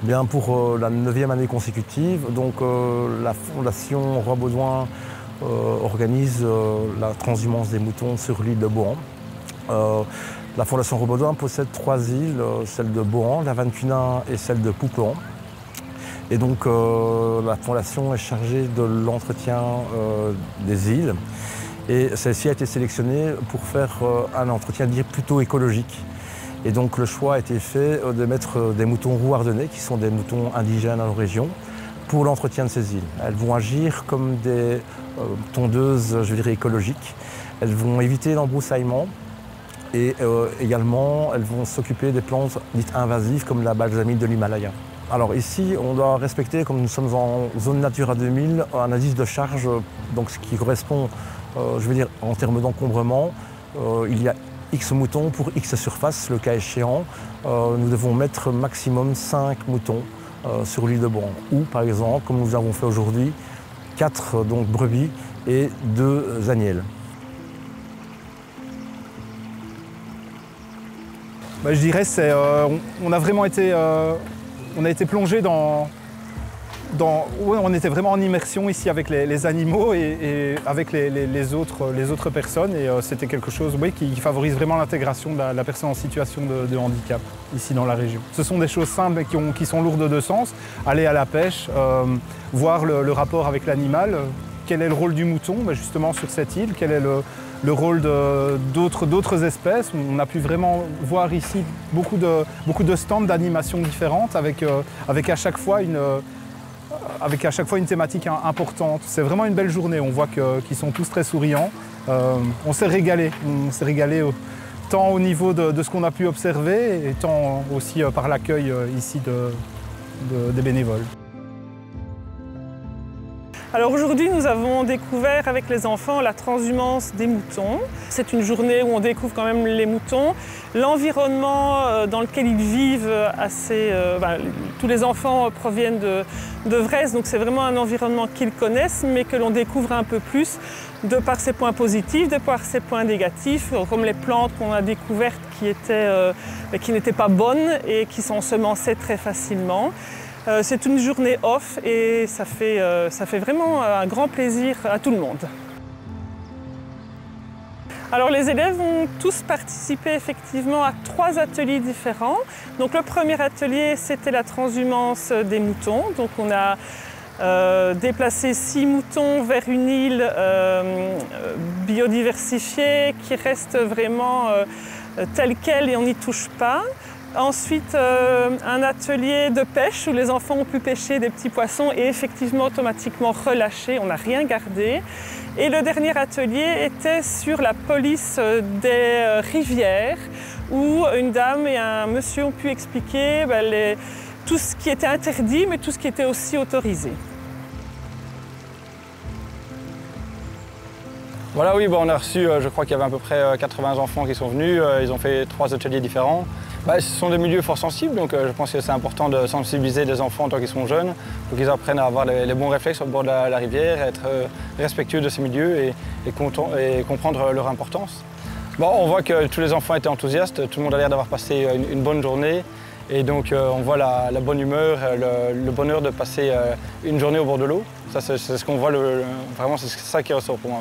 Bien, pour la 9e année consécutive, donc, la Fondation Roi Baudouin organise la transhumance des moutons sur l'île de Bohan. La Fondation Roi Baudouin possède 3 îles, celle de Bohan, la Vancunin et celle de Pouplan. Et donc la Fondation est chargée de l'entretien des îles. Et celle-ci a été sélectionnée pour faire un entretien plutôt écologique. Et donc le choix a été fait de mettre des moutons roux ardennais, qui sont des moutons indigènes à nos régions, pour l'entretien de ces îles. Elles vont agir comme des tondeuses, je dirais, écologiques. Elles vont éviter l'embroussaillement et également elles vont s'occuper des plantes dites invasives comme la balsamine de l'Himalaya. Alors ici, on doit respecter, comme nous sommes en zone Natura 2000, un indice de charge, donc ce qui correspond, je veux dire, en termes d'encombrement, il y a X moutons pour X surface, le cas échéant. Nous devons mettre maximum 5 moutons sur l'île de Bohan. Ou par exemple, comme nous avons fait aujourd'hui, 4 donc, brebis et 2 agnelles. Je dirais on a vraiment été, on a été plongé on était vraiment en immersion ici avec les animaux et avec les autres personnes. Et c'était quelque chose qui favorise vraiment l'intégration de la personne en situation de handicap ici dans la région. Ce sont des choses simples qui sont lourdes de sens. Aller à la pêche, voir le rapport avec l'animal. Quel est le rôle du mouton justement sur cette île? Quel est le rôle d'autres espèces? On a pu vraiment voir ici beaucoup de stands d'animation différentes avec à chaque fois une thématique importante. C'est vraiment une belle journée, on voit qu'ils sont tous très souriants. On s'est régalé tant au niveau de ce qu'on a pu observer et tant aussi par l'accueil ici des bénévoles. Alors aujourd'hui, nous avons découvert avec les enfants la transhumance des moutons. C'est une journée où on découvre quand même les moutons, l'environnement dans lequel ils vivent. Tous les enfants proviennent de Vresse, donc c'est vraiment un environnement qu'ils connaissent, mais que l'on découvre un peu plus de par ses points positifs, de par ses points négatifs, comme les plantes qu'on a découvertes qui n'étaient pas bonnes et qui s'ensemençaient très facilement. C'est une journée off et ça fait vraiment un grand plaisir à tout le monde. Alors les élèves ont tous participé effectivement à 3 ateliers différents. Donc le premier atelier, c'était la transhumance des moutons. Donc on a déplacé 6 moutons vers une île biodiversifiée qui reste vraiment telle quelle et on n'y touche pas. Ensuite, un atelier de pêche où les enfants ont pu pêcher des petits poissons et effectivement automatiquement relâcher, on n'a rien gardé. Et le dernier atelier était sur la police des rivières où une dame et un monsieur ont pu expliquer tout ce qui était interdit mais tout ce qui était aussi autorisé. Voilà, oui, on a reçu, je crois qu'il y avait à peu près 80 enfants qui sont venus, ils ont fait 3 ateliers différents. Ce sont des milieux fort sensibles, donc je pense que c'est important de sensibiliser les enfants tant qu'ils sont jeunes, pour qu'ils apprennent à avoir les bons réflexes au bord de la rivière, être respectueux de ces milieux et comprendre leur importance. On voit que tous les enfants étaient enthousiastes, tout le monde a l'air d'avoir passé une bonne journée, et donc on voit la bonne humeur, le bonheur de passer une journée au bord de l'eau. Ça, c'est ce qu'on voit, vraiment c'est ça qui ressort pour moi.